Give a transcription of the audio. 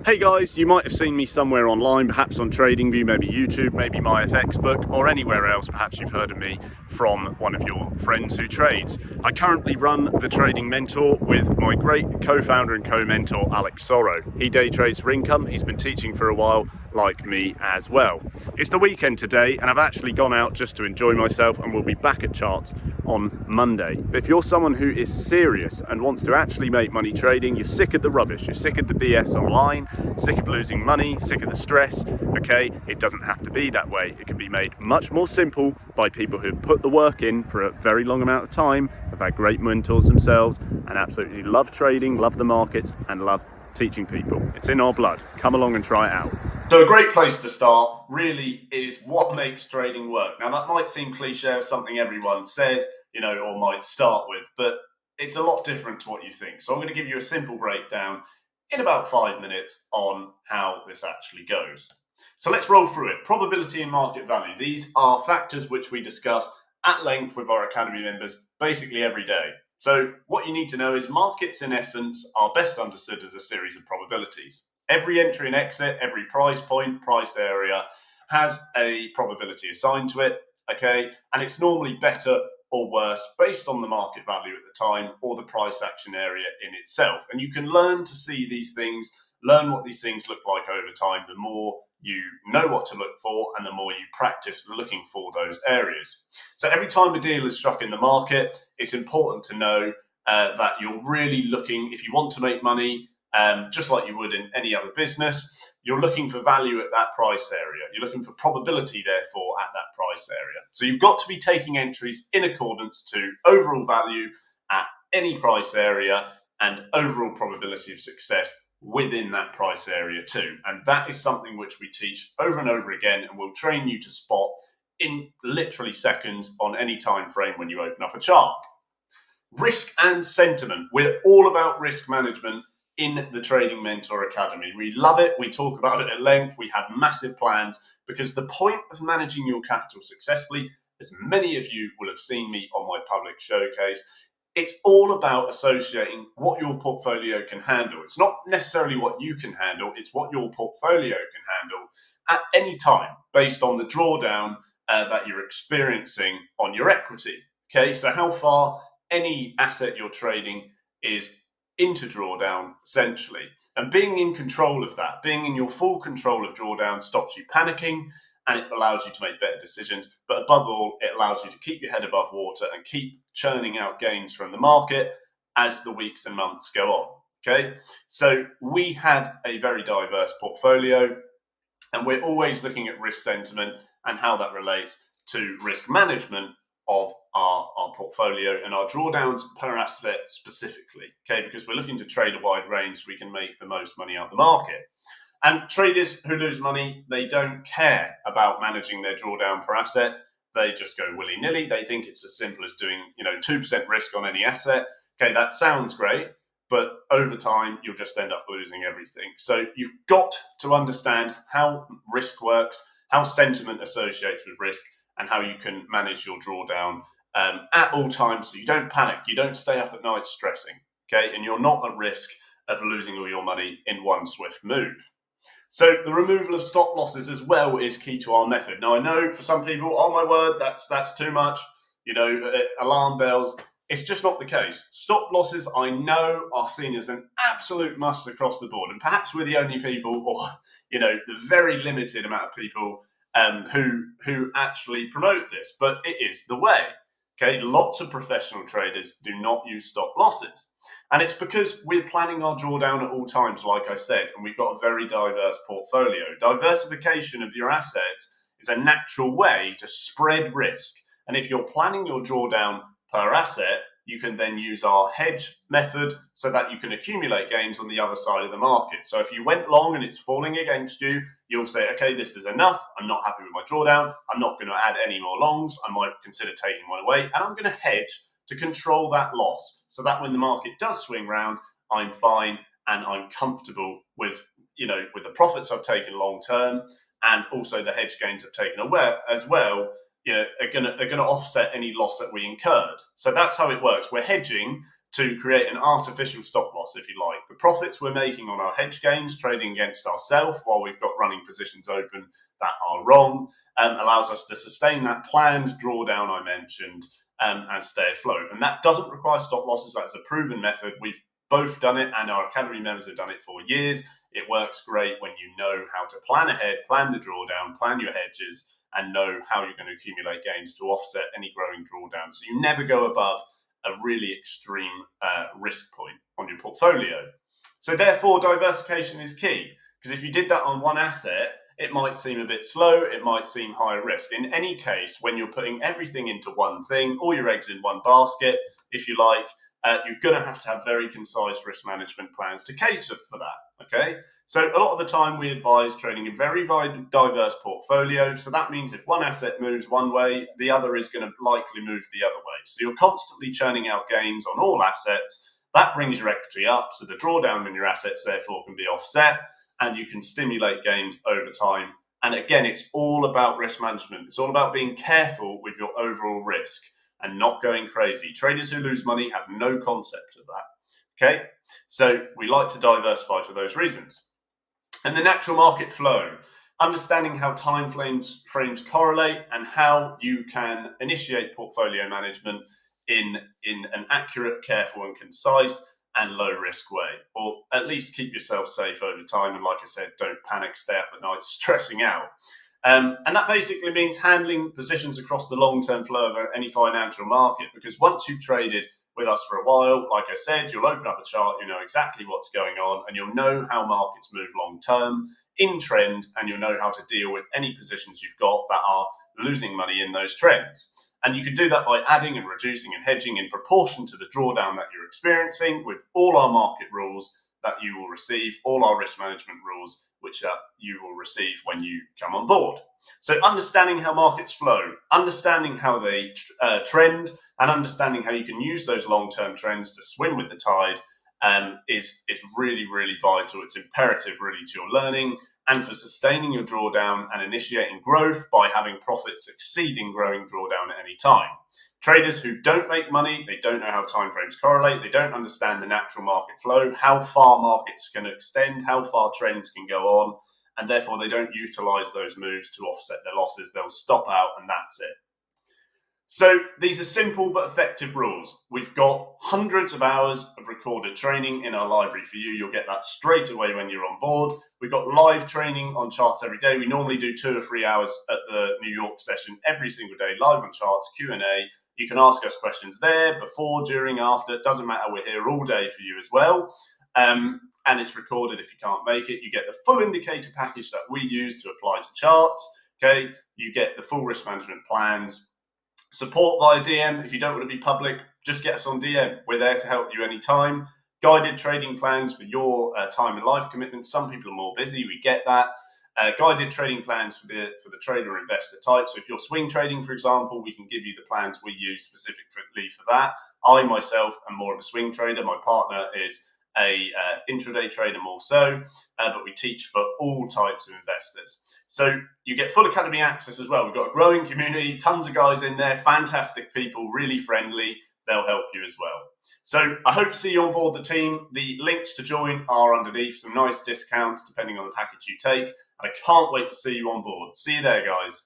Hey guys, you might have seen me somewhere online, perhaps on TradingView, maybe YouTube, maybe my FX book, or anywhere else. Perhaps you've heard of me from one of your friends who trades. I currently run the Trading Mentor with my great co-founder and co-mentor, Alex Sorrow. He day trades for income. He's been teaching for a while, like me as well. It's the weekend today, and I've actually gone out just to enjoy myself, and we'll be back at charts on Monday. But if you're someone who is serious and wants to actually make money trading, you're sick of the rubbish, you're sick of the BS online, sick of losing money, sick of the stress, okay, it doesn't have to be that way. It can be made much more simple by people who put the work in for a very long amount of time, have had great mentors themselves, and absolutely love trading, love the markets, and love teaching people. It's in our blood. Come along and try it out. So a great place to start really is what makes trading work. Now that might seem cliche or something everyone says, or might start with, but it's a lot different to what you think. So I'm going to give you a simple breakdown in about 5 minutes on how this actually goes. So let's roll through it. Probability and market value. These are factors which we discuss at length with our Academy members basically every day. So what you need to know is markets in essence are best understood as a series of probabilities. Every entry and exit, every price point, price area has a probability assigned to it, okay? And it's normally better or worse based on the market value at the time or the price action area in itself. And you can learn to see these things, learn what these things look like over time, the more you know what to look for and the more you practice looking for those areas. So every time a deal is struck in the market, it's important to know that you're really looking, if you want to make money, just like you would in any other business, you're looking for value at that price area. You're looking for probability, therefore, at that price area. So you've got to be taking entries in accordance to overall value at any price area and overall probability of success within that price area too. And that is something which we teach over and over again, and we'll train you to spot in literally seconds on any time frame when you open up a chart. Risk and sentiment. We're all about risk management in the Trading Mentor Academy. We love it. We talk about it at length. We have massive plans because the point of managing your capital successfully, as many of you will have seen me on my public showcase, it's all about associating what your portfolio can handle. It's not necessarily what you can handle, it's what your portfolio can handle at any time based on the drawdown that you're experiencing on your equity. Okay, so how far any asset you're trading is into drawdown, essentially. And being in control of that, being in your full control of drawdown stops you panicking and it allows you to make better decisions. But above all, it allows you to keep your head above water and keep churning out gains from the market as the weeks and months go on. Okay, so we have a very diverse portfolio and we're always looking at risk sentiment and how that relates to risk management of our portfolio and our drawdowns per asset specifically, okay, because we're looking to trade a wide range so we can make the most money out of the market. And traders who lose money, they don't care about managing their drawdown per asset. They just go willy-nilly. They think it's as simple as doing, 2% risk on any asset. Okay, that sounds great, but over time, you'll just end up losing everything. So you've got to understand how risk works, how sentiment associates with risk, and how you can manage your drawdown at all times so you don't panic, you don't stay up at night stressing, okay? And you're not at risk of losing all your money in one swift move. So the removal of stop losses as well is key to our method. Now I know for some people, oh my word, that's too much, alarm bells. It's just not the case. Stop losses, I know, are seen as an absolute must across the board. And perhaps we're the only people, or the very limited amount of people who actually promote this, but it is the way. Okay, lots of professional traders do not use stop losses. And it's because we're planning our drawdown at all times, like I said, and we've got a very diverse portfolio. Diversification of your assets is a natural way to spread risk. And if you're planning your drawdown per asset, you can then use our hedge method so that you can accumulate gains on the other side of the market. So if you went long and it's falling against you, you'll say, okay, this is enough. I'm not happy with my drawdown. I'm not going to add any more longs. I might consider taking one away, and I'm going to hedge to control that loss so that when the market does swing round, I'm fine and I'm comfortable with, with the profits I've taken long term, and also the hedge gains I've taken away as well, are going to offset any loss that we incurred. So that's how it works. We're hedging to create an artificial stop loss, if you like. The profits we're making on our hedge gains, trading against ourselves while we've got running positions open that are wrong, allows us to sustain that planned drawdown I mentioned and stay afloat. And that doesn't require stop losses. That's a proven method. We've both done it, and our Academy members have done it for years. It works great when you know how to plan ahead, plan the drawdown, plan your hedges, and know how you're going to accumulate gains to offset any growing drawdown. So you never go above a really extreme risk point on your portfolio. So therefore, diversification is key, because if you did that on one asset, it might seem a bit slow, it might seem higher risk. In any case, when you're putting everything into one thing, all your eggs in one basket, if you like, you're going to have very concise risk management plans to cater for that, okay? So a lot of the time we advise trading a very diverse portfolio. So that means if one asset moves one way, the other is going to likely move the other way. So you're constantly churning out gains on all assets. That brings your equity up, so the drawdown in your assets therefore can be offset, and you can stimulate gains over time. And again, it's all about risk management. It's all about being careful with your overall risk and not going crazy. Traders who lose money have no concept of that. Okay, so we like to diversify for those reasons. And the natural market flow, understanding how time frames correlate and how you can initiate portfolio management in an accurate, careful and concise and low risk way, or at least keep yourself safe over time. And like I said, don't panic, stay up at night stressing out. And that basically means handling positions across the long-term flow of any financial market, because once you've traded with us for a while, like I said, you'll open up a chart, you know exactly what's going on, and you'll know how markets move long-term in trend, and you'll know how to deal with any positions you've got that are losing money in those trends. And you can do that by adding and reducing and hedging in proportion to the drawdown that you're experiencing, with all our market rules that you will receive, all our risk management rules, which you will receive when you come on board. So understanding how markets flow, understanding how they trend, and understanding how you can use those long-term trends to swim with the tide is really, really vital. It's imperative really to your learning and for sustaining your drawdown and initiating growth by having profits exceeding growing drawdown at any time. Traders who don't make money, they don't know how timeframes correlate, they don't understand the natural market flow, how far markets can extend, how far trends can go on, and therefore they don't utilize those moves to offset their losses. They'll stop out and that's it. So these are simple but effective rules. We've got hundreds of hours of recorded training in our library for you. You'll get that straight away when you're on board. We've got live training on charts every day. We normally do 2 or 3 hours at the New York session every single day, live on charts, Q&A. You can ask us questions there, before, during, after. It doesn't matter. We're here all day for you as well. And it's recorded if you can't make it. You get the full indicator package that we use to apply to charts. Okay, you get the full risk management plans. Support via DM. If you don't want to be public, just get us on DM. We're there to help you anytime. Guided trading plans for your time and life commitments. Some people are more busy. We get that. Guided trading plans for the trader or investor type. So if you're swing trading, for example, we can give you the plans we use specifically for that. I myself am more of a swing trader. My partner is a intraday trader more so, but we teach for all types of investors. So you get full Academy access as well. We've got a growing community, tons of guys in there, fantastic people, really friendly. They'll help you as well. So I hope to see you on board the team. The links to join are underneath, some nice discounts depending on the package you take. And I can't wait to see you on board. See you there, guys.